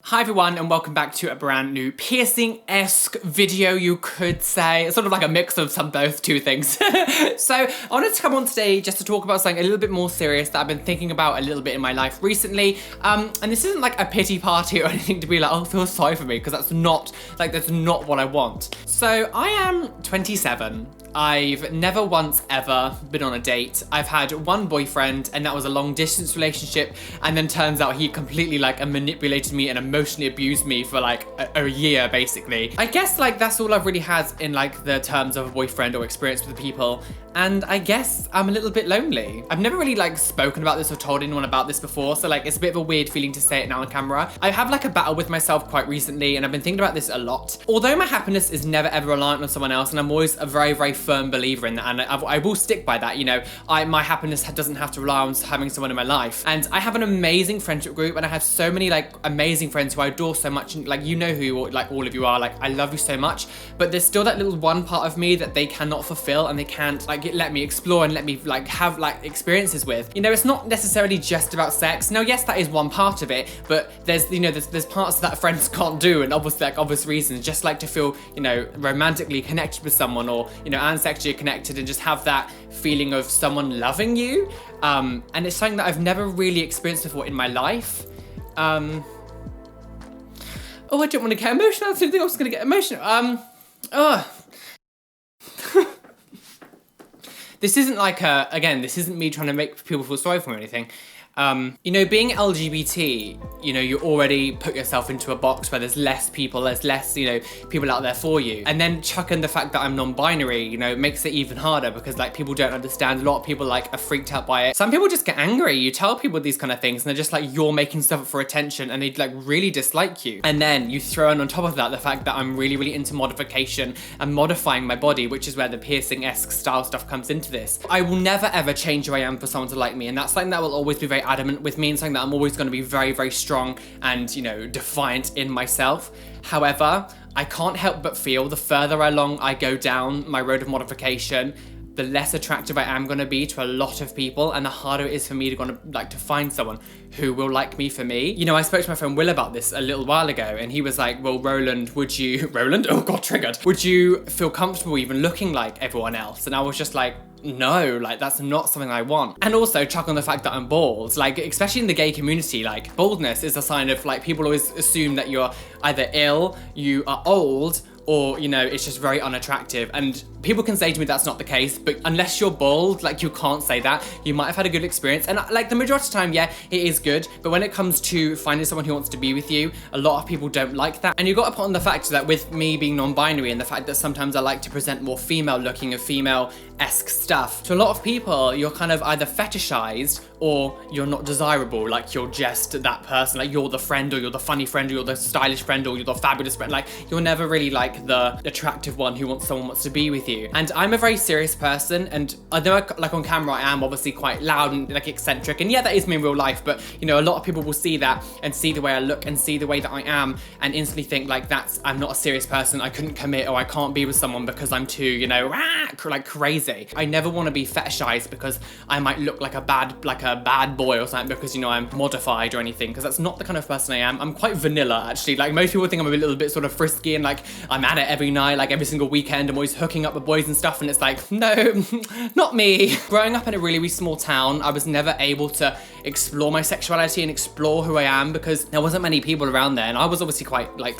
Hi everyone and welcome back to a brand new piercing-esque video, you could say. It's sort of like a mix of both two things. So I wanted to come on today just to talk about something a little bit more serious that I've been thinking about a little bit in my life recently. And this isn't like a pity party or anything to be like, oh, feel sorry for me, because that's not what I want. So I am 27. I've never once ever been on a date. I've had one boyfriend and that was a long distance relationship, and then turns out he completely manipulated me and emotionally abused me for a year basically. I guess that's all I've really had in the terms of a boyfriend or experience with people, and I guess I'm a little bit lonely. I've never really spoken about this or told anyone about this before, so it's a bit of a weird feeling to say it now on camera. I have a battle with myself quite recently, and I've been thinking about this a lot. Although my happiness is never ever reliant on someone else, and I'm always a very, very firm believer in that, and I will stick by that, you know. My happiness doesn't have to rely on having someone in my life. And I have an amazing friendship group, and I have so many amazing friends who I adore so much, and you know who all of you are. I love you so much, but there's still that little one part of me that they cannot fulfill, and they can't let me explore and let me have experiences with. You know, it's not necessarily just about sex. Now, yes, that is one part of it, but there's there's parts that friends can't do, and obviously obvious reasons, just to feel, you know, romantically connected with someone, or, you know, and sexually connected, and just have that feeling of someone loving you. And it's something that I've never really experienced before in my life. Oh, I don't want to get emotional. I didn't think I was going to get emotional. This isn't again, this isn't me trying to make people feel sorry for me or anything. You know, being LGBT, you know, you already put yourself into a box where there's less people, you know, people out there for you. And then chuck in the fact that I'm non-binary, you know, makes it even harder, because people don't understand. A lot of people are freaked out by it. Some people just get angry. You tell people these kind of things and they're just you're making stuff up for attention, and they really dislike you. And then you throw in on top of that the fact that I'm really, really into modification and modifying my body, which is where the piercing-esque style stuff comes into this. I will never ever change who I am for someone to like me, and that's something that will always be very adamant with me, and something that I'm always going to be very, very strong and, you know, defiant in myself. However, I can't help but feel the further along I go down my road of modification, the less attractive I am going to be to a lot of people, and the harder it is for me to to find someone who will like me for me. You know, I spoke to my friend Will about this a little while ago, and he was like, well, Roland, would you... Roland? Oh God, triggered. Would you feel comfortable even looking like everyone else? And I was just like, no, that's not something I want. And also chuck on the fact that I'm bald. Especially in the gay community, baldness is a sign of, people always assume that you're either ill, you are old, or, you know, it's just very unattractive. And people can say to me that's not the case, but unless you're bald, you can't say that. You might have had a good experience, and the majority of the time, yeah, it is good, but when it comes to finding someone who wants to be with you, a lot of people don't like that. And you've got to put on the fact that with me being non-binary, and the fact that sometimes I like to present more female looking and female-esque stuff, to a lot of people, you're kind of either fetishized or you're not desirable. You're just that person. You're the friend, or you're the funny friend, or you're the stylish friend, or you're the fabulous friend. You're never really the attractive one who someone wants to be with you. And I'm a very serious person, and I know on camera I am obviously quite loud and eccentric, and yeah, that is me in real life, but you know, a lot of people will see that and see the way I look and see the way that I am, and instantly think I'm not a serious person, I couldn't commit, or I can't be with someone because I'm too, you know, crazy. I never want to be fetishized because I might look like a bad boy or something, because, you know, I'm modified or anything, because that's not the kind of person I am. I'm quite vanilla, actually. Most people think I'm a little bit sort of frisky, and I'm at it every night, every single weekend, I'm always hooking up with boys and stuff, and it's no, not me. Growing up in a really, really small town, I was never able to explore my sexuality and explore who I am, because there wasn't many people around there, and I was obviously quite not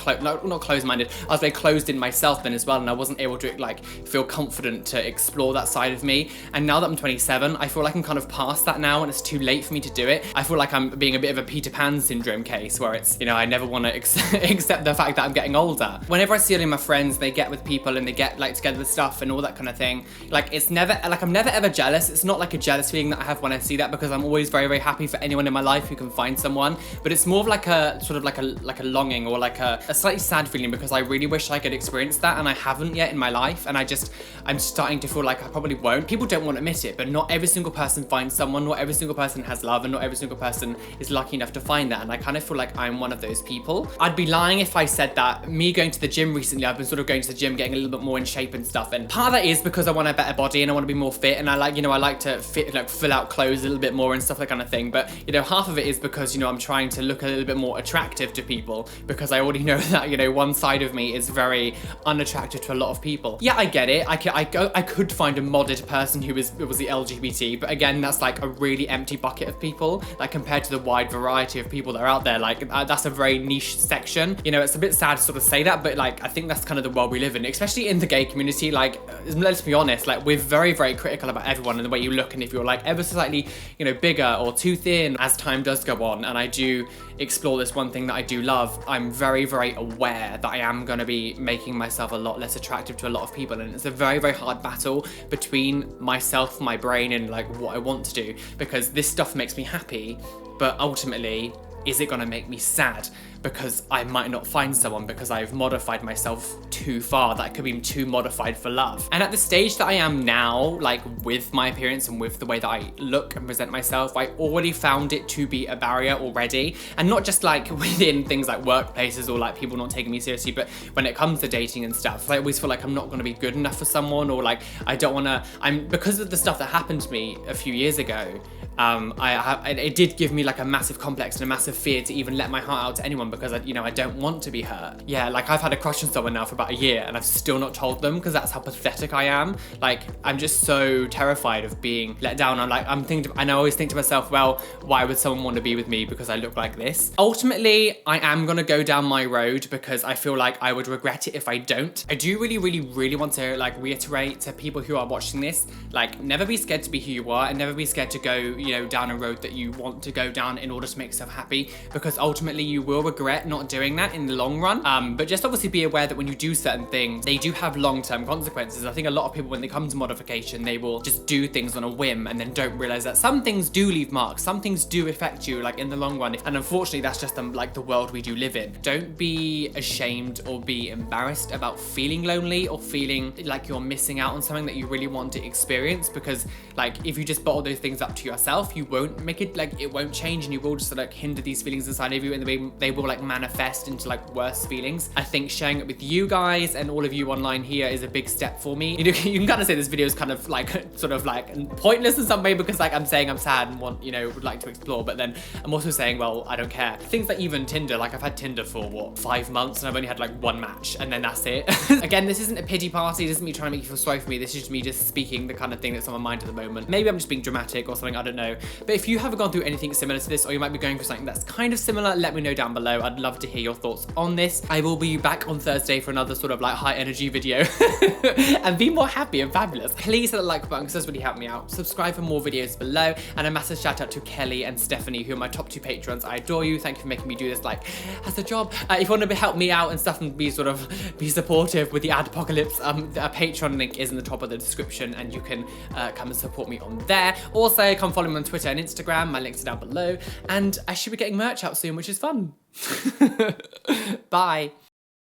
closed-minded, I was very closed in myself then as well, and I wasn't able to feel confident to explore that side of me. And now that I'm 27, I feel I'm kind of past that now, and it's too late for me to do it. I feel I'm being a bit of a Peter Pan syndrome case, where it's, you know, I never want to accept the fact that I'm getting older. Whenever I see any of my friends, they get with people and they get together with stuff and all that kind of thing, it's never I'm never ever jealous. It's not a jealous feeling that I have when I see that, because I'm always very, very happy for anyone in my life who can find someone, but it's more of a sort of a longing, or a slightly sad feeling, because I really wish I could experience that, and I haven't yet in my life, and I'm starting to feel I probably won't. People don't want to admit it, but not every single person finds someone, not every single person has love, and not every single person is lucky enough to find that, and I kind of feel I'm one of those people. I'd be lying if I said that me going to the gym recently recently I've been sort of going to the gym, getting a little bit more in shape and stuff, and part of that is because I want a better body and I want to be more fit, and I like, you know, I like to fit, like fill out clothes a little bit more and stuff, that kind of thing. But you know, half of it is because, you know, I'm trying to look a little bit more attractive to people, because I already know that, you know, one side of me is very unattractive to a lot of people. Yeah, I get it. I could find a modded person who was the LGBT, but again, that's like a really empty bucket of people, like compared to the wide variety of people that are out there. Like that's a very niche section. You know, it's a bit sad to sort of say that, but like I think that's kind of the world we live in, especially in the gay community. Like let's be honest, like we're very, very critical about everyone and the way you look, and if you're like ever so slightly, you know, bigger or too thin as time does go on, and I do explore this one thing that I do love, I'm very, very aware that I am going to be making myself a lot less attractive to a lot of people, and it's a very, very hard battle between myself, my brain, and like what I want to do, because this stuff makes me happy, but ultimately, is it going to make me sad? Because I might not find someone because I've modified myself too far, that I could be too modified for love. And at the stage that I am now, like with my appearance and with the way that I look and present myself, I already found it to be a barrier already. And not just like within things like workplaces or like people not taking me seriously, but when it comes to dating and stuff, I always feel like I'm not going to be good enough for someone, or like I don't want to, because of the stuff that happened to me a few years ago, it did give me like a massive complex and a massive fear to even let my heart out to anyone, because I don't want to be hurt. Yeah, like I've had a crush on someone now for about a year and I've still not told them, because that's how pathetic I am. Like I'm just so terrified of being let down. And I always think to myself, well, why would someone want to be with me because I look like this? Ultimately, I am gonna go down my road because I feel like I would regret it if I don't. I do really, really, really want to like reiterate to people who are watching this, like never be scared to be who you are, and never be scared to go, you know, down a road that you want to go down in order to make yourself happy, because ultimately you will regret not doing that in the long run. But just obviously be aware that when you do certain things, they do have long-term consequences. I think a lot of people, when they come to modification, they will just do things on a whim and then don't realize that some things do leave marks, some things do affect you like in the long run, and unfortunately that's just like the world we do live in. Don't be ashamed or be embarrassed about feeling lonely or feeling like you're missing out on something that you really want to experience, because like if you just bottle those things up to yourself, you won't make it, like it won't change, and you will just like hinder these feelings inside of you, and they will like manifest into like worse feelings. I think sharing it with you guys and all of you online here is a big step for me. You can kind of say this video is kind of like sort of like pointless in some way, because like I'm saying I'm sad and want, you know, would like to explore, but then I'm also saying, well, I don't care. Things like even Tinder, like I've had Tinder for what, 5 months, and I've only had like one match, and then that's it. Again, this isn't a pity party, this isn't me trying to make you feel sorry for me, this is just me just speaking the kind of thing that's on my mind at the moment. Maybe I'm just being dramatic or something, I don't know. But if you haven't gone through anything similar to this, or you might be going through something that's kind of similar, let me know down below. I'd love to hear your thoughts on this. I will be back on Thursday for another sort of like high energy video and be more happy and fabulous. Please hit the like button because that's really helped me out. Subscribe for more videos below, and a massive shout out to Kelly and Stephanie, who are my top 2 patrons. I adore you. Thank you for making me do this like as a job. If you want to help me out and stuff and be supportive with the ad apocalypse, a Patreon link is in the top of the description, and you can come and support me on there. Also, come follow me on Twitter and Instagram. My links are down below, and I should be getting merch out soon, which is fun. Bye.